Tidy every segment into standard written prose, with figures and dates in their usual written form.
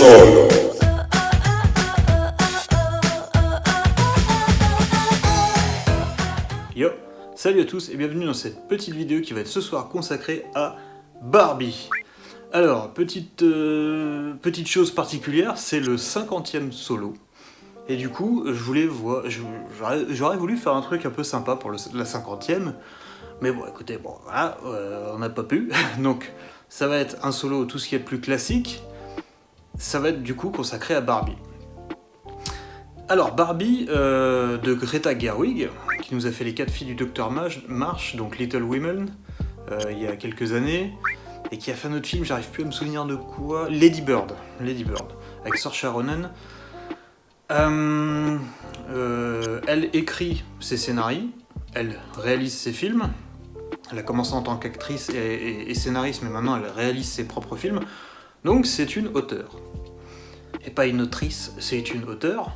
Solo. Yo, salut à tous et bienvenue dans cette petite vidéo qui va être ce soir consacrée à Barbie. Alors, petite chose particulière, c'est le 50e solo. Et du coup, j'aurais voulu faire un truc un peu sympa pour la 50e. Mais bon, écoutez, voilà, on n'a pas pu. Donc, ça va être un solo, tout ce qui est plus classique. Ça va être du coup consacré à Barbie. Alors, Barbie de Greta Gerwig, qui nous a fait les 4 filles du Docteur March, donc Little Women, il y a quelques années, et qui a fait un autre film, j'arrive plus à me souvenir de quoi, Lady Bird, avec Saoirse Ronan. Elle écrit ses scénarios, elle réalise ses films, elle a commencé en tant qu'actrice et scénariste, mais maintenant elle réalise ses propres films, donc c'est une auteure. Et pas une autrice, c'est une auteure.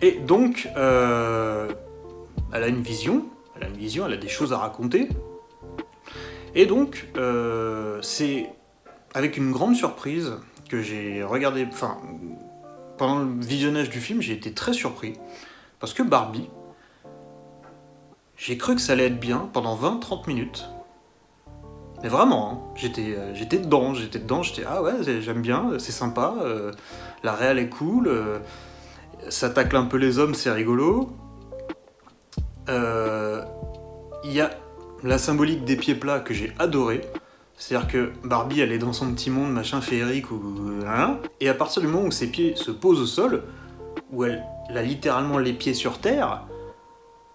Et donc, elle a une vision, elle a des choses à raconter. Et donc, c'est avec une grande surprise que j'ai regardé, pendant le visionnage du film, j'ai été très surpris. Parce que Barbie, j'ai cru que ça allait être bien pendant 20-30 minutes. Mais vraiment, hein, j'étais dedans, ah ouais, j'aime bien, c'est sympa, la réal est cool, ça tacle un peu les hommes, c'est rigolo. Il y a la symbolique des pieds plats que j'ai adoré. C'est-à-dire que Barbie, elle est dans son petit monde, machin, féerique, et à partir du moment où ses pieds se posent au sol, où elle a littéralement les pieds sur terre,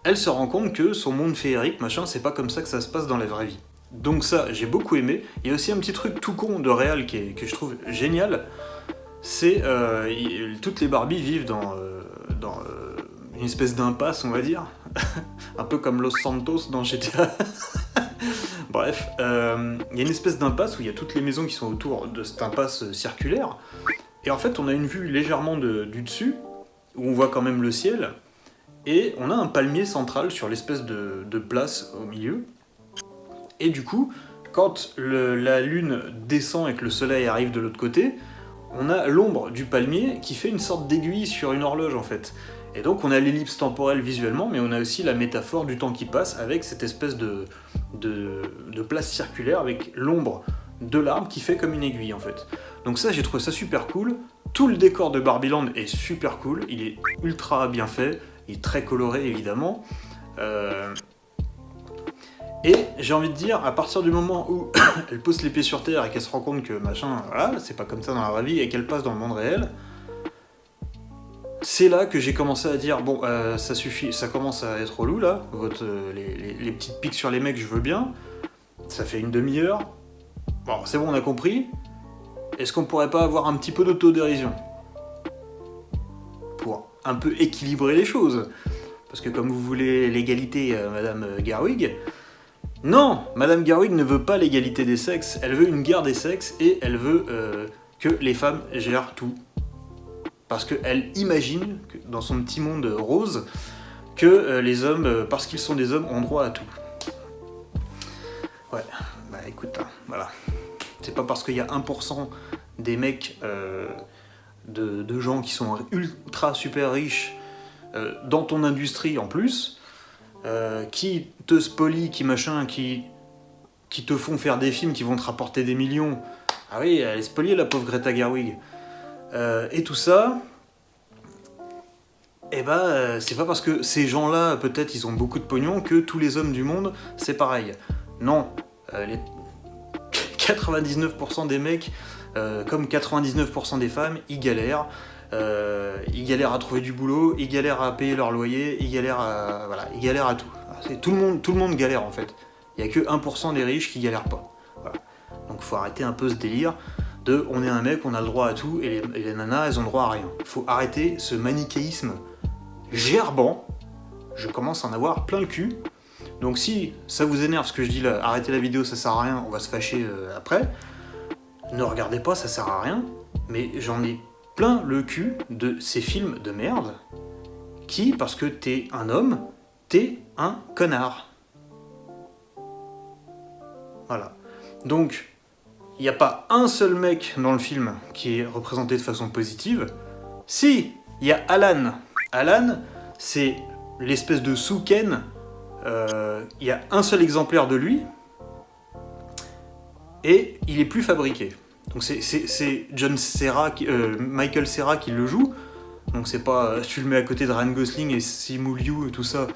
elle se rend compte que son monde féerique, machin, c'est pas comme ça que ça se passe dans la vraie vie. Donc ça, j'ai beaucoup aimé. Il y a aussi un petit truc tout con de réal que je trouve génial, c'est toutes les Barbies vivent dans une espèce d'impasse, on va dire, un peu comme Los Santos dans GTA. Bref, il y a une espèce d'impasse où il y a toutes les maisons qui sont autour de cette impasse circulaire, et en fait on a une vue légèrement du dessus, où on voit quand même le ciel, et on a un palmier central sur l'espèce de place au milieu, et du coup, quand la lune descend et que le soleil arrive de l'autre côté, on a l'ombre du palmier qui fait une sorte d'aiguille sur une horloge en fait. Et donc on a l'ellipse temporelle visuellement, mais on a aussi la métaphore du temps qui passe avec cette espèce de place circulaire avec l'ombre de l'arbre qui fait comme une aiguille en fait. Donc ça, j'ai trouvé ça super cool. Tout le décor de Barbieland est super cool, il est ultra bien fait, il est très coloré évidemment. Et j'ai envie de dire, à partir du moment où elle pose les pieds sur terre et qu'elle se rend compte que machin, voilà, c'est pas comme ça dans la vraie vie, et qu'elle passe dans le monde réel, c'est là que j'ai commencé à dire, bon, ça suffit, ça commence à être relou là, les petites piques sur les mecs, je veux bien, ça fait une demi-heure, bon, c'est bon, on a compris, est-ce qu'on pourrait pas avoir un petit peu d'autodérision pour un peu équilibrer les choses? Parce que comme vous voulez l'égalité, Madame Gerwig, non, Madame Gerwig ne veut pas l'égalité des sexes, elle veut une guerre des sexes et elle veut que les femmes gèrent tout. Parce qu'elle imagine, que dans son petit monde rose, que les hommes, parce qu'ils sont des hommes, ont droit à tout. Ouais, bah écoute, hein, voilà. C'est pas parce qu'il y a 1% des mecs, de gens qui sont ultra super riches, dans ton industrie en plus, qui te spolient, qui te font faire des films qui vont te rapporter des millions. Ah oui, elle est spoliée la pauvre Greta Gerwig. Et tout ça, et c'est pas parce que ces gens-là, peut-être ils ont beaucoup de pognon, que tous les hommes du monde, c'est pareil. Non, les 99% des mecs, comme 99% des femmes, ils galèrent. Ils galèrent à trouver du boulot, ils galèrent à payer leur loyer, ils galèrent à tout. Tout le monde galère en fait. Il n'y a que 1% des riches qui galèrent pas. Voilà. Donc faut arrêter un peu ce délire de on est un mec, on a le droit à tout, et les nanas elles ont le droit à rien. Faut arrêter ce manichéisme gerbant. Je commence à en avoir plein le cul. Donc si ça vous énerve ce que je dis là, arrêtez la vidéo, ça sert à rien, on va se fâcher après. Ne regardez pas, ça sert à rien. Mais j'en ai plein le cul de ces films de merde qui, parce que t'es un homme, t'es un connard. Voilà. Donc, il n'y a pas un seul mec dans le film qui est représenté de façon positive. Si, il y a Alan. Alan, c'est l'espèce de Sous-Ken. Il y a un seul exemplaire de lui. Et il est plus fabriqué. Donc c'est Michael Cera qui le joue. Donc c'est pas... Tu le mets à côté de Ryan Gosling et Simu Liu et tout ça.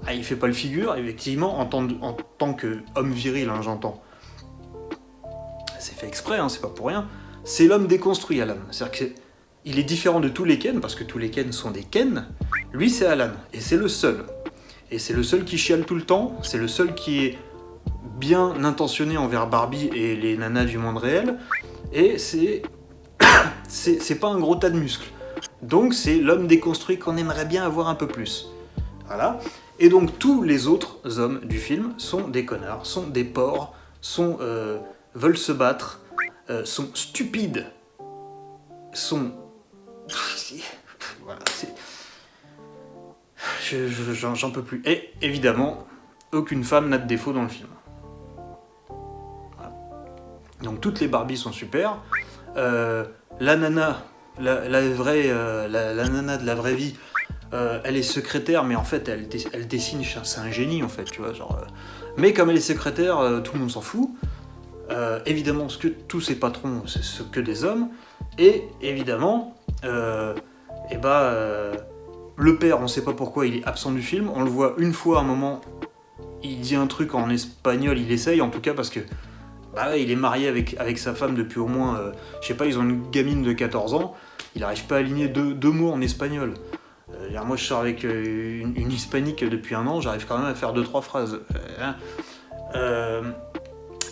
Ah, il fait pas le figure, effectivement, en tant qu'homme viril, hein, j'entends. C'est fait exprès, hein, c'est pas pour rien. C'est l'homme déconstruit, Alan. C'est-à-dire qu'il est différent de tous les Ken, parce que tous les Ken sont des Ken. Lui, c'est Alan, et c'est le seul. Et c'est le seul qui chiale tout le temps, c'est le seul qui est bien intentionné envers Barbie et les nanas du monde réel, et c'est pas un gros tas de muscles. Donc c'est l'homme déconstruit qu'on aimerait bien avoir un peu plus. Voilà. Et donc tous les autres hommes du film sont des connards, sont des porcs, veulent se battre, sont stupides, sont... Voilà, j'en peux plus. Et évidemment, aucune femme n'a de défaut dans le film. Voilà. Donc toutes les Barbies sont super. La nana, la nana de la vraie vie, elle est secrétaire, mais en fait elle dessine, c'est un génie en fait, tu vois, genre. Mais comme elle est secrétaire, tout le monde s'en fout. Évidemment, parce que tous ses patrons, c'est que des hommes. Et évidemment, le père, on sait pas pourquoi, il est absent du film. On le voit une fois à un moment, il dit un truc en espagnol, il essaye en tout cas, parce que il est marié avec sa femme depuis au moins, je sais pas, ils ont une gamine de 14 ans, il n'arrive pas à aligner deux mots en espagnol. Moi je sors avec une hispanique depuis un an, j'arrive quand même à faire 2-3 phrases.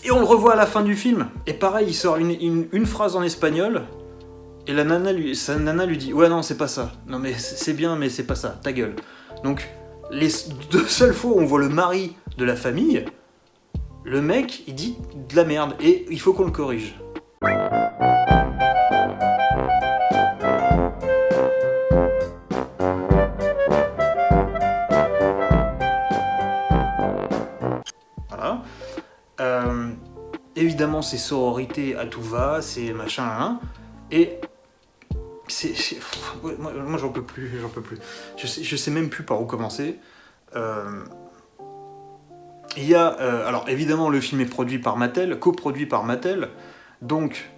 Et on le revoit à la fin du film, et pareil, il sort une phrase en espagnol, et sa nana lui dit « Ouais, non, c'est pas ça. Non, mais c'est bien, mais c'est pas ça. Ta gueule. » Donc, les 2 seules fois où on voit le mari de la famille, le mec, il dit de la merde, et il faut qu'on le corrige. Voilà. Évidemment, c'est sororité à tout va, c'est machin, hein, et... Moi j'en peux plus. Je sais même plus par où commencer. Il y a... alors évidemment le film est produit par Mattel, coproduit par Mattel, donc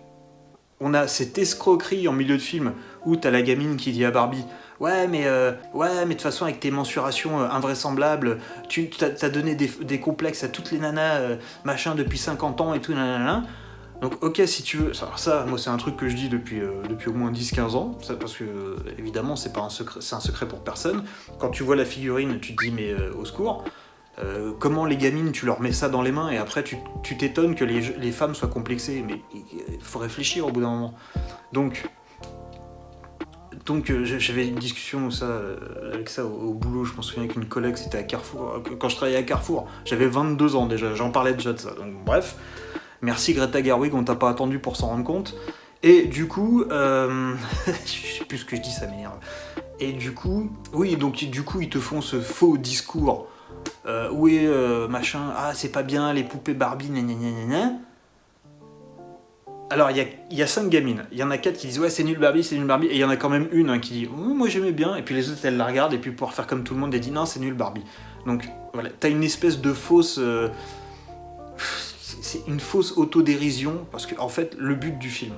on a cette escroquerie en milieu de film où t'as la gamine qui dit à Barbie « Ouais mais de toute façon avec tes mensurations invraisemblables, t'as donné des complexes à toutes les nanas machin depuis 50 ans et tout nanana. » Donc ok, si tu veux, ça moi c'est un truc que je dis depuis au moins 10-15 ans, ça, parce que évidemment c'est pas un secret, c'est un secret pour personne. Quand tu vois la figurine, tu te dis mais au secours, comment les gamines tu leur mets ça dans les mains et après tu t'étonnes que les femmes soient complexées, mais il faut réfléchir au bout d'un moment. Donc j'avais une discussion avec ça au boulot, je m'en souviens qu'une collègue, c'était à Carrefour, quand je travaillais à Carrefour, j'avais 22 ans déjà, j'en parlais déjà de ça, donc bref. Merci Greta Gerwig, on t'a pas attendu pour s'en rendre compte. Et du coup, je sais plus ce que je dis, ça m'énerve. Et du coup, oui, donc du coup ils te font ce faux discours. Oui, machin, ah c'est pas bien, les poupées Barbie, gna. Alors il y a 5 gamines, il y en a 4 qui disent ouais c'est nul Barbie, et il y en a quand même une qui dit oh, moi j'aimais bien, et puis les autres elles la regardent, et puis pour faire comme tout le monde, elle dit non c'est nul Barbie. Donc voilà, t'as une espèce de fausse... c'est une fausse autodérision, parce que en fait, le but du film,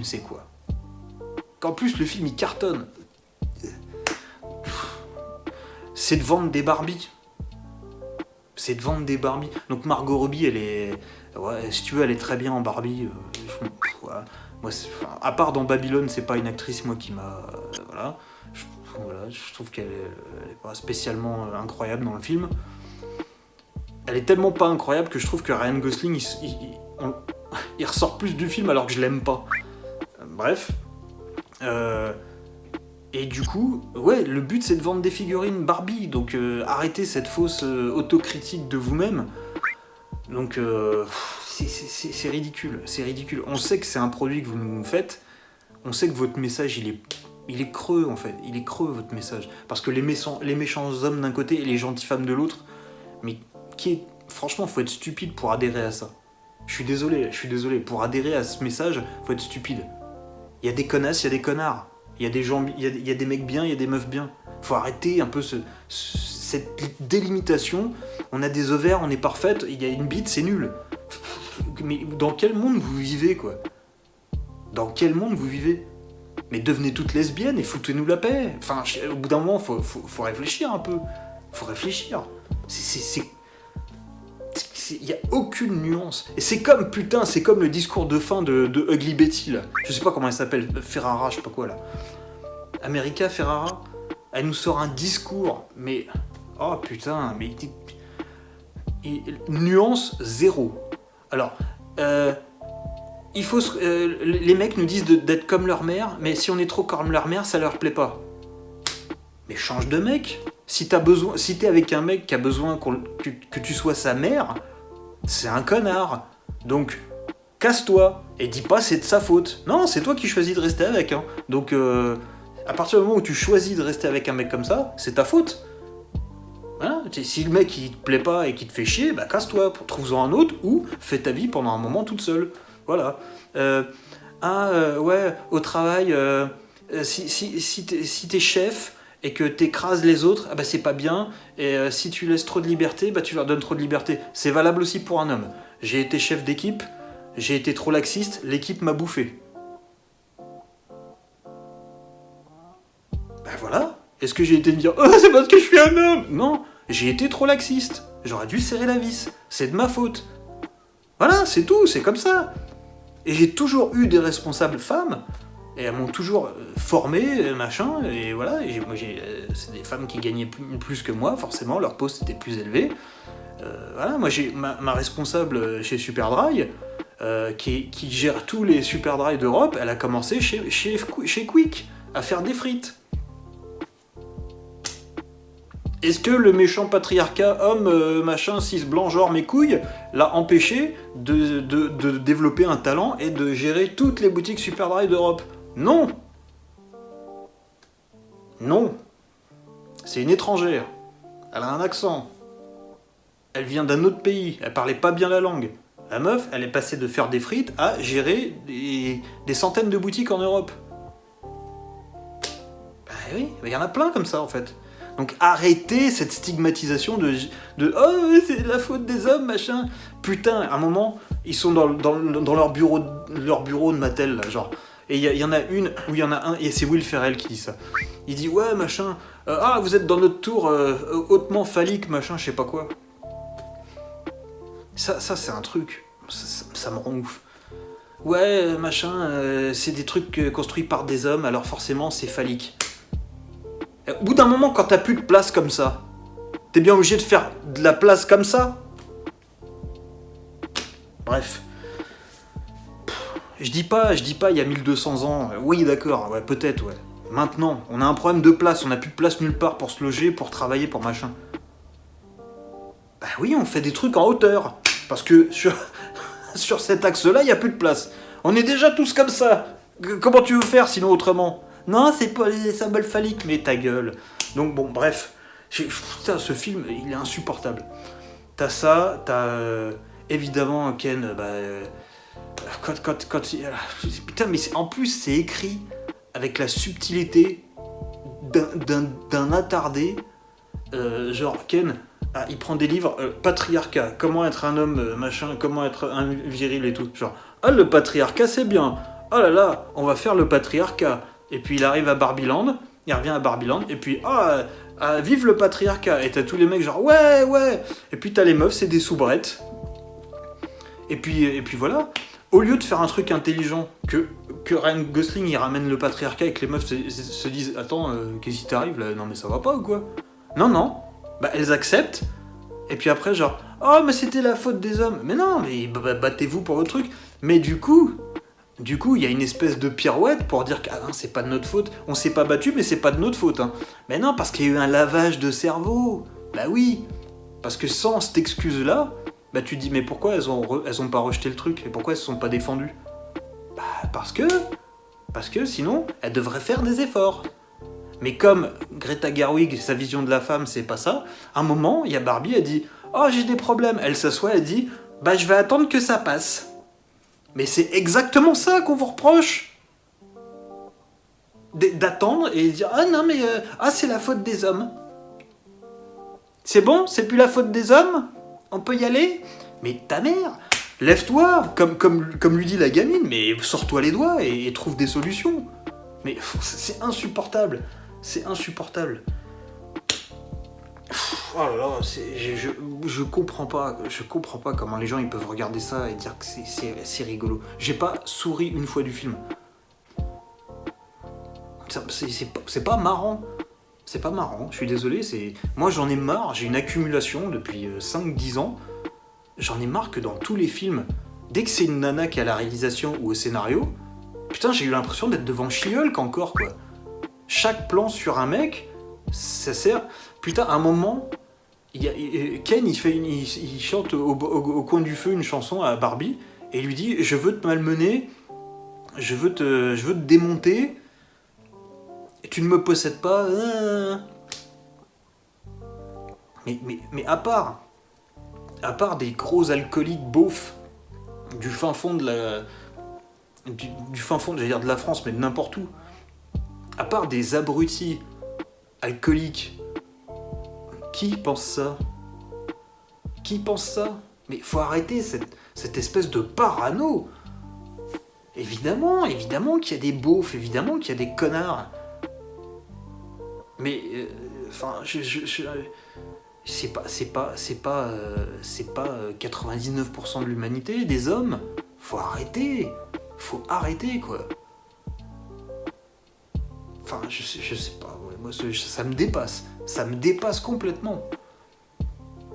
c'est quoi? Qu'en plus, le film, il cartonne. C'est de vendre des Barbies. Donc Margot Robbie, elle est... Ouais, si tu veux, elle est très bien en Barbie. Ouais. Moi, à part dans Babylone, c'est pas une actrice, moi, qui m'a... Voilà. Je trouve qu'elle est pas spécialement incroyable dans le film. Elle est tellement pas incroyable que je trouve que Ryan Gosling, il ressort plus du film alors que je l'aime pas. Bref. Et du coup, ouais, le but c'est de vendre des figurines Barbie, donc arrêtez cette fausse autocritique de vous-même. Donc c'est ridicule, On sait que c'est un produit que vous nous faites, on sait que votre message il est creux en fait, il est creux votre message. Parce que les méchants hommes d'un côté et les gentilles femmes de l'autre, mais franchement, faut être stupide pour adhérer à ça. Je suis désolé. Pour adhérer à ce message, faut être stupide. Il y a des connasses, il y a des connards. Il y a des gens, il y a des mecs bien, il y a des meufs bien. Faut arrêter un peu cette délimitation. On a des ovaires, on est parfaite, il y a une bite, c'est nul. Mais dans quel monde vous vivez, quoi? Dans quel monde vous vivez? Mais devenez toutes lesbiennes et foutez-nous la paix. Enfin, au bout d'un moment, faut réfléchir un peu. Faut réfléchir. Il n'y a aucune nuance. Et c'est comme le discours de fin de Ugly Betty, là. Je sais pas comment elle s'appelle, Ferrara, je sais pas quoi, là. America Ferrara, elle nous sort un discours, mais... Oh putain, mais... Nuance zéro. Alors, il faut... les mecs nous disent d'être comme leur mère, mais si on est trop comme leur mère, ça leur plaît pas. Mais change de mec. Si t'es avec un mec qui a besoin que tu sois sa mère, c'est un connard. Donc, casse-toi. Et dis pas c'est de sa faute. Non, c'est toi qui choisis de rester avec. Hein. Donc, à partir du moment où tu choisis de rester avec un mec comme ça, c'est ta faute. Hein, si le mec il te plaît pas et qu'il te fait chier, bah casse-toi, trouve-en un autre ou fais ta vie pendant un moment toute seule. Voilà. Ouais, au travail, si t'es chef et que t'écrases les autres, ah bah c'est pas bien. Et si tu laisses trop de liberté, bah tu leur donnes trop de liberté. C'est valable aussi pour un homme. J'ai été chef d'équipe, j'ai été trop laxiste, l'équipe m'a bouffé. Bah voilà. Est-ce que j'ai été me dire oh c'est parce que je suis un homme? Non, j'ai été trop laxiste. J'aurais dû serrer la vis. C'est de ma faute. Voilà, c'est tout, c'est comme ça. Et j'ai toujours eu des responsables femmes, et elles m'ont toujours formé, machin, et voilà, c'est des femmes qui gagnaient plus que moi, forcément, leur poste était plus élevé. Voilà, moi j'ai ma responsable chez Superdry, qui gère tous les Superdry d'Europe, elle a commencé chez Quick, à faire des frites. Est-ce que le méchant patriarcat homme, machin, cis blanc, genre mes couilles, l'a empêché de développer un talent et de gérer toutes les boutiques Superdry d'Europe? Non. Non. C'est une étrangère. Elle a un accent. Elle vient d'un autre pays. Elle parlait pas bien la langue. La meuf, elle est passée de faire des frites à gérer des centaines de boutiques en Europe. Bah oui, il y en a plein comme ça en fait. Donc arrêtez cette stigmatisation de oh c'est la faute des hommes machin. Putain, à un moment ils sont dans leur bureau de Mattel là, genre. Et il y en a une où il y en a un et c'est Will Ferrell qui dit ça. Il dit ouais machin vous êtes dans notre tour hautement phallique machin je sais pas quoi. Ça c'est un truc ça me rend ouf. Ouais machin c'est des trucs construits par des hommes alors forcément c'est phallique. Au bout d'un moment, quand t'as plus de place comme ça, t'es bien obligé de faire de la place comme ça. Bref. Je dis pas, il y a 1200 ans. Oui, d'accord, ouais, peut-être, ouais. Maintenant, on a un problème de place, on n'a plus de place nulle part pour se loger, pour travailler, pour machin. Bah oui, on fait des trucs en hauteur. Parce que sur cet axe-là, il n'y a plus de place. On est déjà tous comme ça. Comment tu veux faire sinon autrement ? Non, c'est pas les symboles phalliques, mais ta gueule. Donc bon, bref. Putain, ce film, il est insupportable. T'as ça, t'as évidemment Ken, putain, mais en plus, c'est écrit avec la subtilité d'un attardé. Genre, Ken, il prend des livres, patriarcat, comment être un homme, machin, comment être un viril et tout. Genre, le patriarcat, c'est bien. Oh là là, on va faire le patriarcat. Et puis il arrive à Barbieland, il revient à Barbieland, et puis vive le patriarcat. Et t'as tous les mecs genre ouais. Et puis t'as les meufs, c'est des soubrettes. Et puis voilà. Au lieu de faire un truc intelligent, que Ryan Gosling il ramène le patriarcat et que les meufs se disent attends, qu'est-ce qui t'arrive là? Non mais ça va pas ou quoi? Non. Bah elles acceptent. Et puis après genre oh mais c'était la faute des hommes. Mais non, mais battez-vous pour votre truc. Mais du coup, il y a une espèce de pirouette pour dire que non, c'est pas de notre faute. On s'est pas battu, mais c'est pas de notre faute. Hein. Mais non, parce qu'il y a eu un lavage de cerveau. Bah oui. Parce que sans cette excuse-là, bah tu te dis, mais pourquoi elles ont pas rejeté le truc? Et pourquoi elles se sont pas défendues? Bah parce que sinon, elles devraient faire des efforts. Mais comme Greta Gerwig, sa vision de la femme, c'est pas ça, à un moment, il y a Barbie, elle dit, oh j'ai des problèmes. Elle s'assoit, elle dit, bah je vais attendre que ça passe. Mais c'est exactement ça qu'on vous reproche. D'attendre et dire ah non mais c'est la faute des hommes. C'est bon, c'est plus la faute des hommes. On peut y aller. Mais ta mère, lève-toi, comme lui dit la gamine, mais sors-toi les doigts et trouve des solutions. Mais c'est insupportable, c'est insupportable. Oh là là, je comprends pas comment les gens ils peuvent regarder ça et dire que c'est rigolo. J'ai pas souri une fois du film. C'est pas marrant. C'est pas marrant, je suis désolé, moi j'en ai marre, j'ai une accumulation depuis 5-10 ans. J'en ai marre que dans tous les films, dès que c'est une nana qui a la réalisation ou au scénario, putain j'ai eu l'impression d'être devant She-Hulk encore quoi. Chaque plan sur un mec, ça sert... Putain, à un moment, Ken il chante au coin du feu une chanson à Barbie et il lui dit je veux te malmener, je veux te démonter, et tu ne me possèdes pas. Mais à part des gros alcooliques beaufs du fin fond de du fin fond, j'allais dire de la France, mais de n'importe où, à part des abrutis alcooliques, qui pense ça? Qui pense ça? Mais faut arrêter cette espèce de parano. Évidemment qu'il y a des beaufs, évidemment qu'il y a des connards. Mais, c'est pas 99% de l'humanité, des hommes. Faut arrêter quoi. Enfin, je sais pas, ouais, moi ça me dépasse complètement.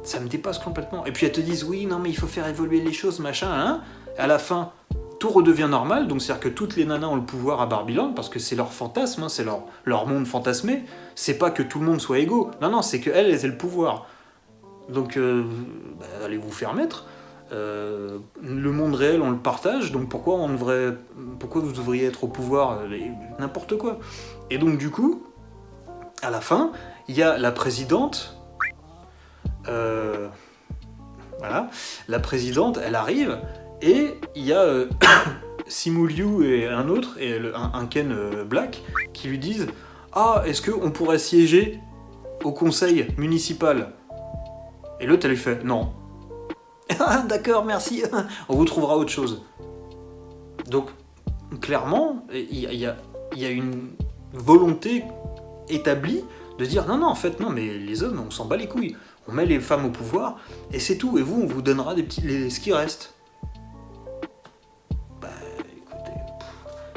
Ça me dépasse complètement. Et puis elles te disent oui, non mais il faut faire évoluer les choses, machin, hein. À la fin, tout redevient normal, donc c'est-à-dire que toutes les nanas ont le pouvoir à Barbieland, parce que c'est leur fantasme, hein, c'est leur monde fantasmé. C'est pas que tout le monde soit égaux, non, c'est qu'elles aient le pouvoir. Donc, allez vous faire mettre. Le monde réel, on le partage, donc pourquoi vous devriez être au pouvoir, n'importe quoi. Et donc du coup, à la fin, il y a la présidente... voilà, la présidente, elle arrive, et il y a Simu Liu et un autre, et un Ken Black, qui lui disent « Ah, est-ce qu'on pourrait siéger au conseil municipal ?» Et l'autre, elle lui fait « Non. » « Ah, d'accord, merci, on vous trouvera autre chose. » Donc, clairement, il y a une volonté établie de dire « Non, en fait, non, mais les hommes, on s'en bat les couilles. On met les femmes au pouvoir, et c'est tout. Et vous, on vous donnera ce qui reste. » Bah, écoutez,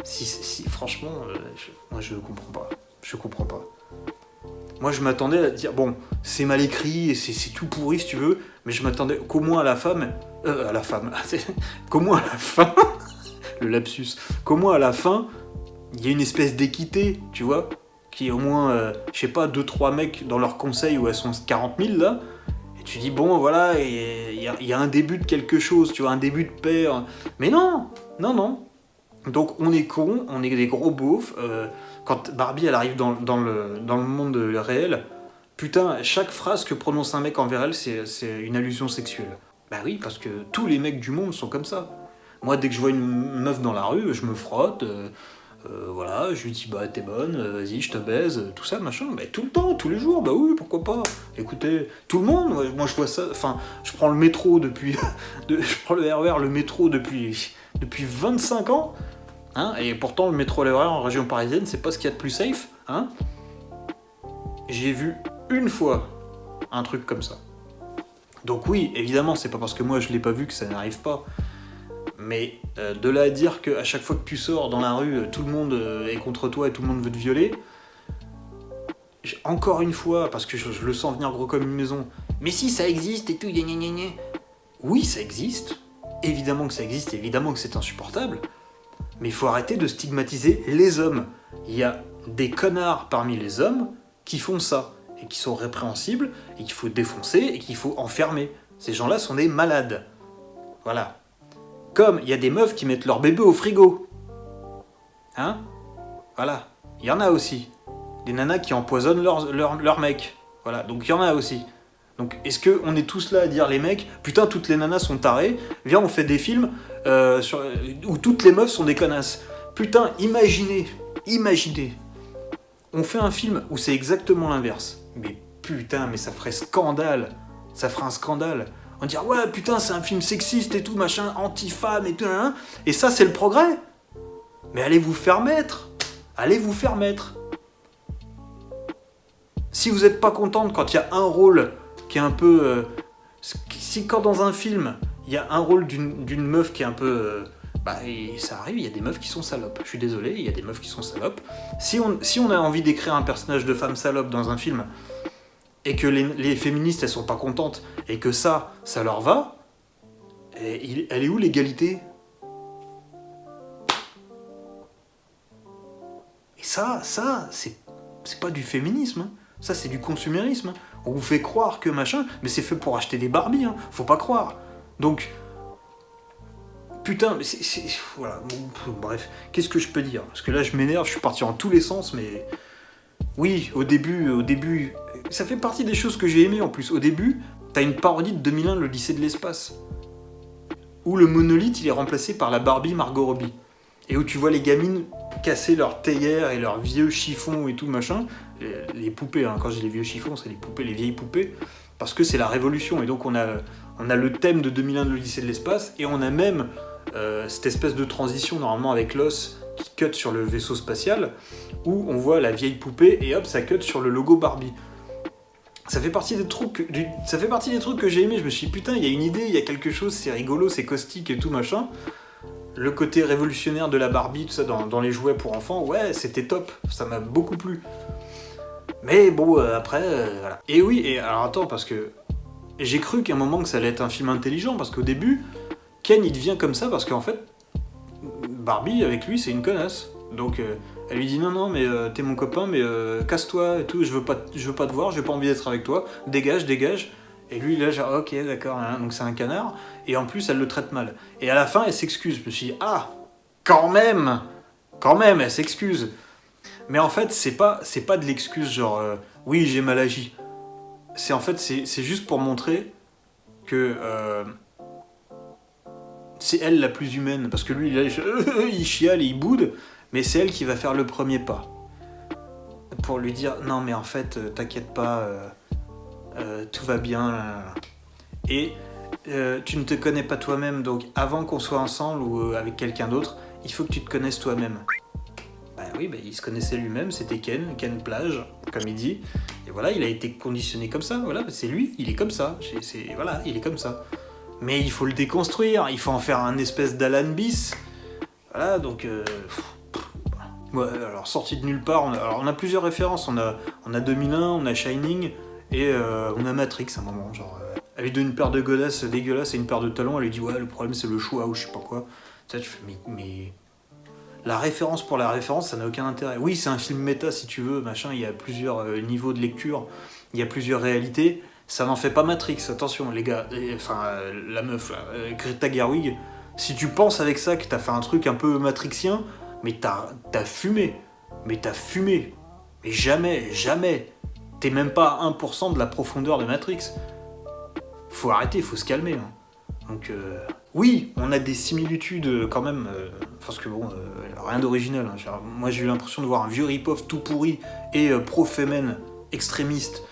si franchement, moi je comprends pas. Je comprends pas. Moi, je m'attendais à dire, bon, c'est mal écrit, et c'est tout pourri, si tu veux, mais je m'attendais qu'au moins à la femme, qu'au moins à la fin, le lapsus, qu'au moins à la fin, il y a une espèce d'équité, tu vois, qui est au moins, je sais pas, 2-3 mecs dans leur conseil où elles sont 40 000, là, et tu dis, bon, voilà, il y a un début de quelque chose, tu vois, un début de paix, mais non. Donc, on est cons, on est des gros beaufs, quand Barbie, elle arrive dans le monde réel, putain, chaque phrase que prononce un mec envers elle, c'est une allusion sexuelle. Bah oui, parce que tous les mecs du monde sont comme ça. Moi, dès que je vois une meuf dans la rue, je me frotte, voilà, je lui dis, bah t'es bonne, vas-y, je te baise, tout ça, machin. Bah tout le temps, tous les jours, bah oui, pourquoi pas. Écoutez, tout le monde, moi je vois ça, enfin, je prends le métro depuis... je prends le RER, le métro depuis 25 ans, hein, et pourtant le métro RER en région parisienne, c'est pas ce qu'il y a de plus safe, hein. J'ai vu une fois un truc comme ça. Donc oui, évidemment, c'est pas parce que moi je l'ai pas vu que ça n'arrive pas. Mais de là à dire qu'à chaque fois que tu sors dans la rue, tout le monde est contre toi et tout le monde veut te violer, encore une fois, parce que je le sens venir gros comme une maison, mais si ça existe et tout, gna gna gna. Oui, ça existe. Évidemment que ça existe, évidemment que c'est insupportable. Mais il faut arrêter de stigmatiser les hommes. Il y a des connards parmi les hommes qui font ça, et qui sont répréhensibles, et qu'il faut défoncer, et qu'il faut enfermer. Ces gens-là sont des malades. Voilà. Comme il y a des meufs qui mettent leur bébé au frigo. Hein? Voilà. Il y en a aussi. Des nanas qui empoisonnent leur mec. Voilà. Donc il y en a aussi. Donc est-ce qu'on est tous là à dire les mecs, putain toutes les nanas sont tarées, viens on fait des films où toutes les meufs sont des connasses. Putain, imaginez, on fait un film où c'est exactement l'inverse. Mais putain, mais ça ferait scandale, ça ferait un scandale. On dirait ouais putain c'est un film sexiste et tout machin, anti-femme et tout, hein, et ça c'est le progrès. Mais allez vous faire mettre. Si vous n'êtes pas contente quand il y a un rôle qui est un peu... si quand dans un film, il y a un rôle d'une meuf qui est un peu... et ça arrive, il y a des meufs qui sont salopes. Je suis désolé, il y a des meufs qui sont salopes. Si on a envie d'écrire un personnage de femme salope dans un film, et que les féministes, elles sont pas contentes, et que ça leur va, elle est où l'égalité ? Et ça, c'est pas du féminisme, hein. Ça, c'est du consumérisme. On vous fait croire que machin, mais c'est fait pour acheter des Barbie, hein. Faut pas croire. Donc, putain, mais voilà, bon, bref, qu'est-ce que je peux dire ? Parce que là, je m'énerve, je suis parti en tous les sens, mais... Oui, au début, ça fait partie des choses que j'ai aimées en plus. Au début, t'as une parodie de 2001, le lycée de l'espace, où le monolithe, il est remplacé par la Barbie Margot Robbie. Et où tu vois les gamines casser leurs théières et leurs vieux chiffons et tout machin, les poupées, hein. Quand j'ai les vieux chiffons, c'est les poupées, les vieilles poupées, parce que c'est la révolution. Et donc on a le thème de 2001 de l'Odyssée de l'espace, et on a même cette espèce de transition normalement avec l'os qui cut sur le vaisseau spatial, où on voit la vieille poupée et hop, ça cut sur le logo Barbie. Ça fait partie des trucs que j'ai aimé. Je me suis dit putain, il y a une idée, il y a quelque chose, c'est rigolo, c'est caustique et tout machin. Le côté révolutionnaire de la Barbie, tout ça, dans les jouets pour enfants, ouais, c'était top, ça m'a beaucoup plu. Mais bon, après, voilà. Et oui, et alors attends, parce que j'ai cru qu'à un moment que ça allait être un film intelligent, parce qu'au début, Ken, il devient comme ça, parce qu'en fait, Barbie, avec lui, c'est une connasse. Donc, elle lui dit, non, mais t'es mon copain, mais casse-toi et tout, je veux pas te voir, j'ai pas envie d'être avec toi, dégage. Et lui, là, genre, ok, d'accord, hein, donc c'est un canard. Et en plus, elle le traite mal. Et à la fin, elle s'excuse. Je me suis dit, ah, quand même, elle s'excuse. Mais en fait, c'est pas de l'excuse genre, oui, j'ai mal agi. C'est juste pour montrer que c'est elle la plus humaine. Parce que lui, là, il chiale et il boude, mais c'est elle qui va faire le premier pas. Pour lui dire, non, mais en fait, t'inquiète pas... tout va bien. Et tu ne te connais pas toi-même, donc avant qu'on soit ensemble ou avec quelqu'un d'autre, il faut que tu te connaisses toi-même. Oui, il se connaissait lui-même, c'était Ken Plage, comme il dit. Et voilà, il a été conditionné comme ça, voilà, c'est lui, il est comme ça. Voilà, il est comme ça. Mais il faut le déconstruire, il faut en faire un espèce d'Alan bis. Voilà, donc... Ouais, alors sorti de nulle part, on a plusieurs références, on a 2001, on a Shining... Et on a Matrix à un moment, genre... elle lui donne une paire de godasses dégueulasses et une paire de talons, elle lui dit ouais, le problème c'est le choix ou je sais pas quoi. Ça, tu fais, mais... La référence pour la référence, ça n'a aucun intérêt. Oui, c'est un film méta si tu veux, machin, il y a plusieurs niveaux de lecture, il y a plusieurs réalités. Ça n'en fait pas Matrix, attention les gars. La meuf, là, Greta Gerwig, si tu penses avec ça que t'as fait un truc un peu matrixien, mais t'as fumé. Mais jamais. T'es même pas à 1% de la profondeur de Matrix. Faut arrêter, faut se calmer. Hein. Donc, oui, on a des similitudes quand même, parce que bon, rien d'original. Hein. Moi, j'ai eu l'impression de voir un vieux rip-off tout pourri et pro-fémen extrémiste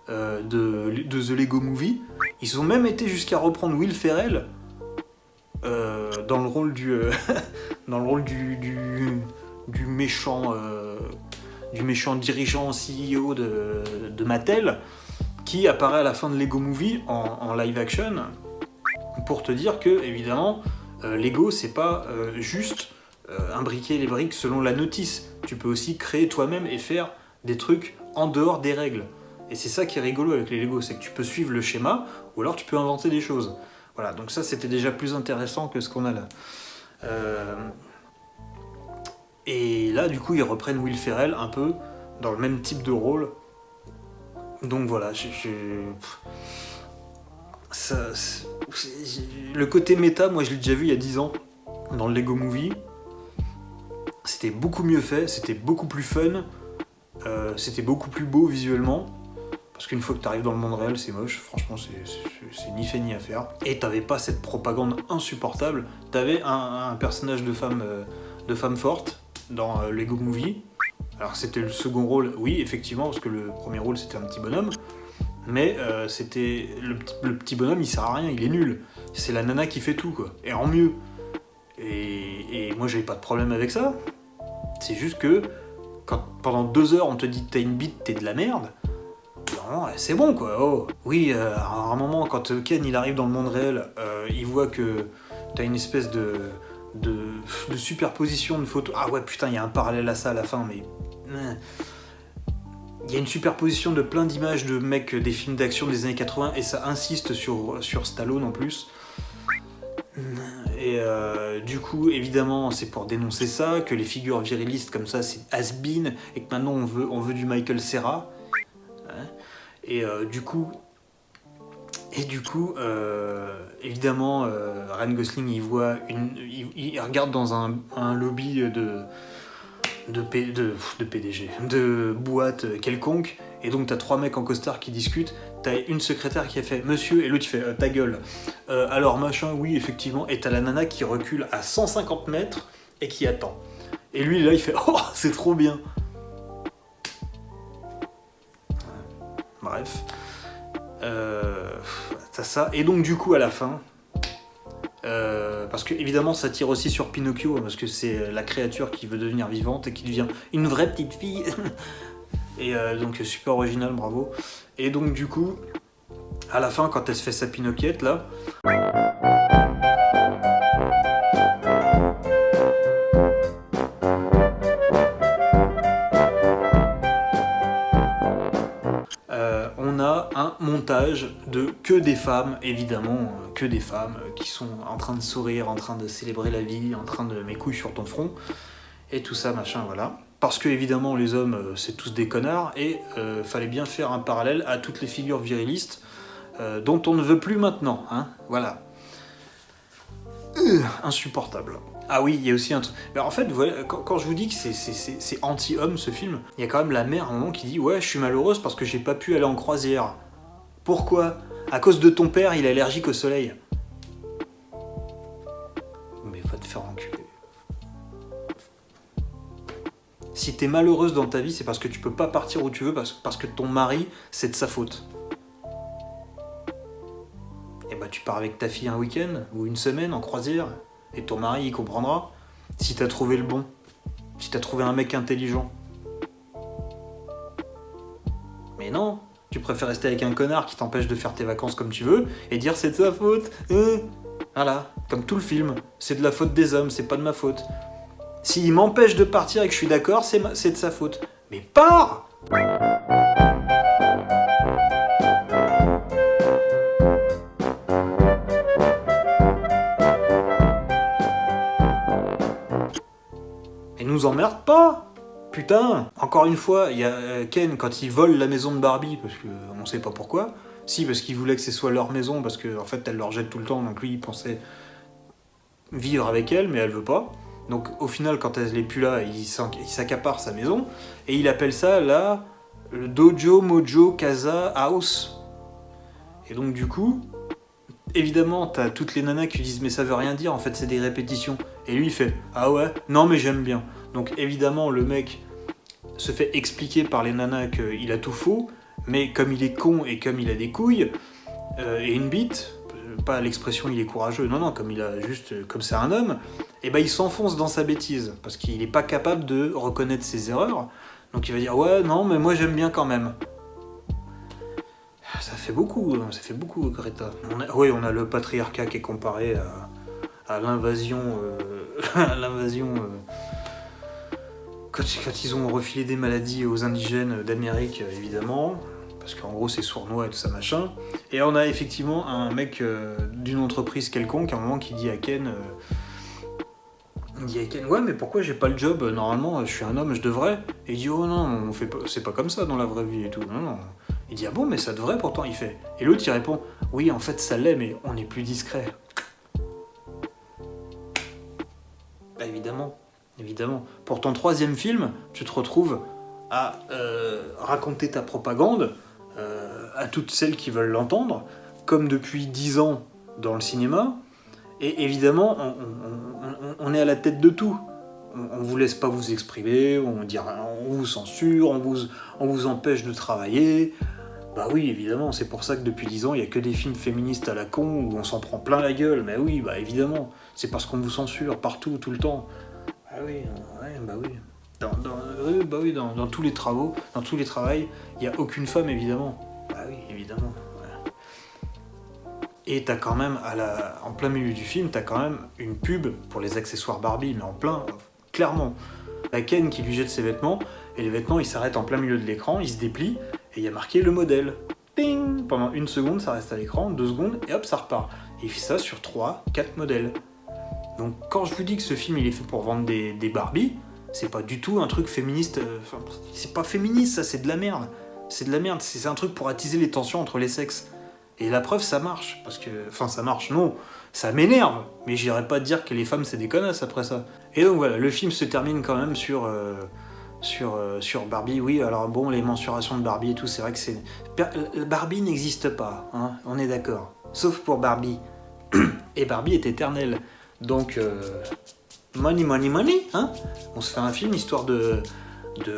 de The Lego Movie. Ils ont même été jusqu'à reprendre Will Ferrell dans le rôle du méchant... du méchant dirigeant CEO de Mattel, qui apparaît à la fin de Lego Movie en live action, pour te dire que, évidemment, Lego, c'est pas juste imbriquer les briques selon la notice. Tu peux aussi créer toi-même et faire des trucs en dehors des règles. Et c'est ça qui est rigolo avec les Lego, c'est que tu peux suivre le schéma, ou alors tu peux inventer des choses. Voilà, donc ça, c'était déjà plus intéressant que ce qu'on a là. Et là, du coup, ils reprennent Will Ferrell un peu dans le même type de rôle. Donc voilà, le côté méta, moi je l'ai déjà vu il y a 10 ans dans le Lego Movie. C'était beaucoup mieux fait, c'était beaucoup plus fun, c'était beaucoup plus beau visuellement. Parce qu'une fois que t'arrives dans le monde réel, c'est moche, franchement, c'est ni fait ni à faire. Et t'avais pas cette propagande insupportable. T'avais un personnage de femme forte dans Lego Movie. Alors c'était le second rôle, oui, effectivement, parce que le premier rôle c'était un petit bonhomme. Mais c'était le petit bonhomme, il sert à rien, il est nul. C'est la nana qui fait tout, quoi. Et en mieux. Et moi, j'avais pas de problème avec ça. C'est juste que quand pendant 2 heures on te dit que t'as une bite, t'es de la merde. Non, c'est bon, quoi. Oh. Oui, à un moment, quand Ken il arrive dans le monde réel, il voit que t'as une espèce de superposition de photos. Ah ouais, putain, il y a un parallèle à ça à la fin, mais il y a une superposition de plein d'images de mecs des films d'action des années 80 et ça insiste sur Stallone en plus. Et du coup, évidemment, c'est pour dénoncer ça, que les figures virilistes comme ça, c'est has-been, et que maintenant on veut du Michael Cera. Et du coup, évidemment, Ryan Gosling, il regarde dans un lobby de PDG, de boîte quelconque, et donc t'as 3 mecs en costard qui discutent, t'as une secrétaire qui a fait « Monsieur », et l'autre il fait « Ta gueule ». Alors machin, oui, effectivement, et t'as la nana qui recule à 150 mètres et qui attend. Et lui, là, il fait « Oh, c'est trop bien ». Bref. T'as ça, et donc du coup, à la fin... parce que évidemment ça tire aussi sur Pinocchio, parce que c'est la créature qui veut devenir vivante et qui devient une vraie petite fille. Et donc super original, bravo. Et donc du coup, à la fin, quand elle se fait sa Pinocchiette là, on a un montage de que des femmes, évidemment, que des femmes qui sont en train de sourire, en train de célébrer la vie, en train de mes couilles sur ton front, et tout ça, machin, voilà. Parce que, évidemment, les hommes, c'est tous des connards, et fallait bien faire un parallèle à toutes les figures virilistes dont on ne veut plus maintenant, hein, voilà. Insupportable. Ah oui, il y a aussi un truc. Mais en fait, voilà, quand je vous dis que c'est anti-homme ce film, il y a quand même la mère à un moment qui dit « Ouais, je suis malheureuse parce que j'ai pas pu aller en croisière. » Pourquoi ? À cause de ton père, il est allergique au soleil. Mais va te faire enculer. Si t'es malheureuse dans ta vie, c'est parce que tu peux pas partir où tu veux, parce que ton mari, c'est de sa faute. Et bah tu pars avec ta fille un week-end, ou une semaine en croisière, et ton mari, il comprendra. Si t'as trouvé le bon. Si t'as trouvé un mec intelligent. Mais non, tu préfères rester avec un connard qui t'empêche de faire tes vacances comme tu veux, et dire c'est de sa faute. Voilà, comme tout le film. C'est de la faute des hommes, c'est pas de ma faute. S'il m'empêche de partir et que je suis d'accord, c'est de sa faute. Mais pars ! Et nous emmerde pas ! Putain ! Encore une fois, il y a Ken, quand il vole la maison de Barbie, parce qu'on sait pas pourquoi. Si, parce qu'il voulait que ce soit leur maison, parce qu'en fait, elle leur jette tout le temps, donc lui, il pensait vivre avec elle, mais elle veut pas. Donc au final, quand elle n'est plus là, il s'accapare sa maison, et il appelle ça là le Dojo Mojo Casa House. Et donc du coup, évidemment, t'as toutes les nanas qui disent mais ça veut rien dire, en fait c'est des répétitions. Et lui il fait ah ouais, non mais j'aime bien. Donc évidemment le mec se fait expliquer par les nanas qu'il a tout faux, mais comme il est con et comme il a des couilles et une bite, pas l'expression il est courageux, non, comme il a juste, comme c'est un homme, et ben il s'enfonce dans sa bêtise, parce qu'il est pas capable de reconnaître ses erreurs, donc il va dire ouais, non, mais moi j'aime bien quand même. Ça fait beaucoup, Greta. On a le patriarcat qui est comparé à l'invasion, quand ils ont refilé des maladies aux indigènes d'Amérique, évidemment. Parce qu'en gros c'est sournois et tout ça machin. Et on a effectivement un mec d'une entreprise quelconque à un moment qui dit à Ken, ouais mais pourquoi j'ai pas le job, normalement je suis un homme, je devrais. Et il dit oh non, on fait pas, c'est pas comme ça dans la vraie vie et tout. Non. Il dit ah bon mais ça devrait pourtant, il fait. Et l'autre il répond oui en fait ça l'est mais on est plus discret. Bah évidemment. Pour ton 3e film, tu te retrouves à raconter ta propagande à toutes celles qui veulent l'entendre, comme depuis 10 ans dans le cinéma, et évidemment, on est à la tête de tout. On vous laisse pas vous exprimer, on vous censure, on vous empêche de travailler. Bah oui, évidemment, c'est pour ça que depuis 10 ans, il y a que des films féministes à la con où on s'en prend plein la gueule. Mais oui, bah évidemment, c'est parce qu'on vous censure partout, tout le temps. Ah oui, ouais, bah oui. Dans tous les travaux, dans tous les travails, il n'y a aucune femme, évidemment. Bah oui, évidemment. Ouais. Et t'as quand même, en plein milieu du film, t'as quand même une pub pour les accessoires Barbie, mais en plein, clairement. La Ken qui lui jette ses vêtements, et les vêtements, ils s'arrêtent en plein milieu de l'écran, ils se déplient, et il y a marqué le modèle. Ding. Pendant 1 seconde, ça reste à l'écran, 2 secondes, et hop, ça repart. Et il fait ça sur 3, 4 modèles. Donc quand je vous dis que ce film, il est fait pour vendre des Barbie, c'est pas du tout un truc féministe. C'est pas féministe, ça, c'est de la merde. C'est de la merde, c'est un truc pour attiser les tensions entre les sexes. Et la preuve, ça marche. Parce que, ça marche, non. Ça m'énerve. Mais j'irais pas dire que les femmes, c'est des connasses après ça. Et donc voilà, le film se termine quand même sur Barbie. Oui, alors bon, les mensurations de Barbie et tout, c'est vrai que c'est... Barbie n'existe pas, hein, on est d'accord. Sauf pour Barbie. Et Barbie est éternelle. Donc... money, money, money, hein. On se fait un film histoire de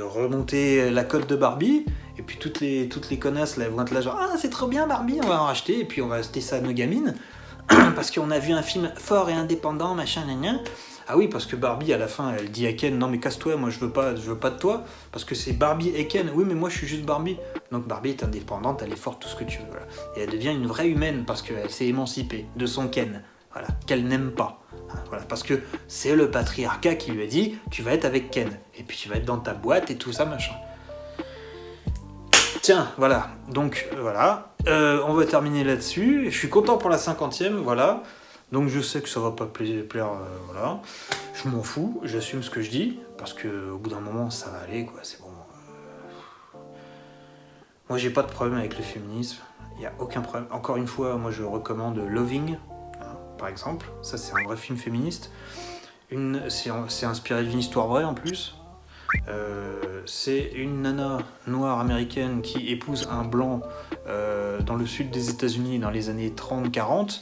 remonter la cote de Barbie, et puis toutes les connasses là, vont être là genre « Ah, c'est trop bien Barbie, on va en racheter, et puis on va acheter ça à nos gamines, parce qu'on a vu un film fort et indépendant, machin, gna. Ah oui, parce que Barbie, à la fin, elle dit à Ken « Non mais casse-toi, moi je veux pas de toi, parce que c'est Barbie et Ken. Oui, mais moi je suis juste Barbie. » Donc Barbie est indépendante, elle est forte, tout ce que tu veux. Voilà. Et elle devient une vraie humaine, parce qu'elle s'est émancipée de son Ken. Voilà, qu'elle n'aime pas. Voilà, parce que c'est le patriarcat qui lui a dit tu vas être avec Ken, et puis tu vas être dans ta boîte et tout ça, machin. Tiens, voilà, donc voilà, on va terminer là-dessus. Je suis content pour la 50e, voilà. Donc je sais que ça va pas plaire, voilà. Je m'en fous, j'assume ce que je dis, parce que au bout d'un moment, ça va aller, quoi, c'est bon. Moi, j'ai pas de problème avec le féminisme, il y a aucun problème. Encore une fois, moi je recommande Loving, par exemple, ça c'est un vrai film féministe. C'est inspiré d'une histoire vraie en plus. C'est une nana noire américaine qui épouse un blanc dans le sud des États-Unis dans les années 30-40,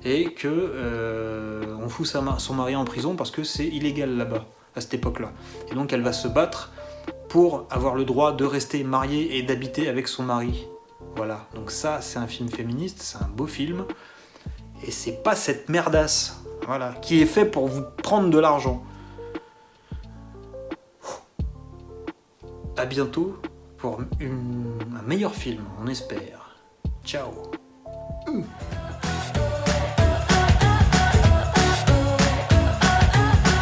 et que on fout son mari en prison parce que c'est illégal là-bas à cette époque-là. Et donc elle va se battre pour avoir le droit de rester mariée et d'habiter avec son mari. Voilà, donc ça c'est un film féministe, c'est un beau film. Et c'est pas cette merdasse, voilà, qui est fait pour vous prendre de l'argent. À bientôt pour un meilleur film, on espère. Ciao.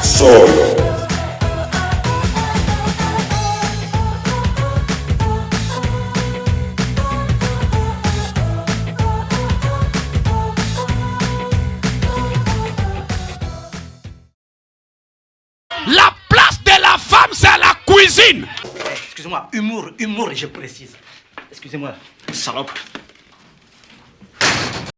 Solo. La place de la femme, c'est la cuisine. Excusez-moi, humour, je précise. Excusez-moi, salope.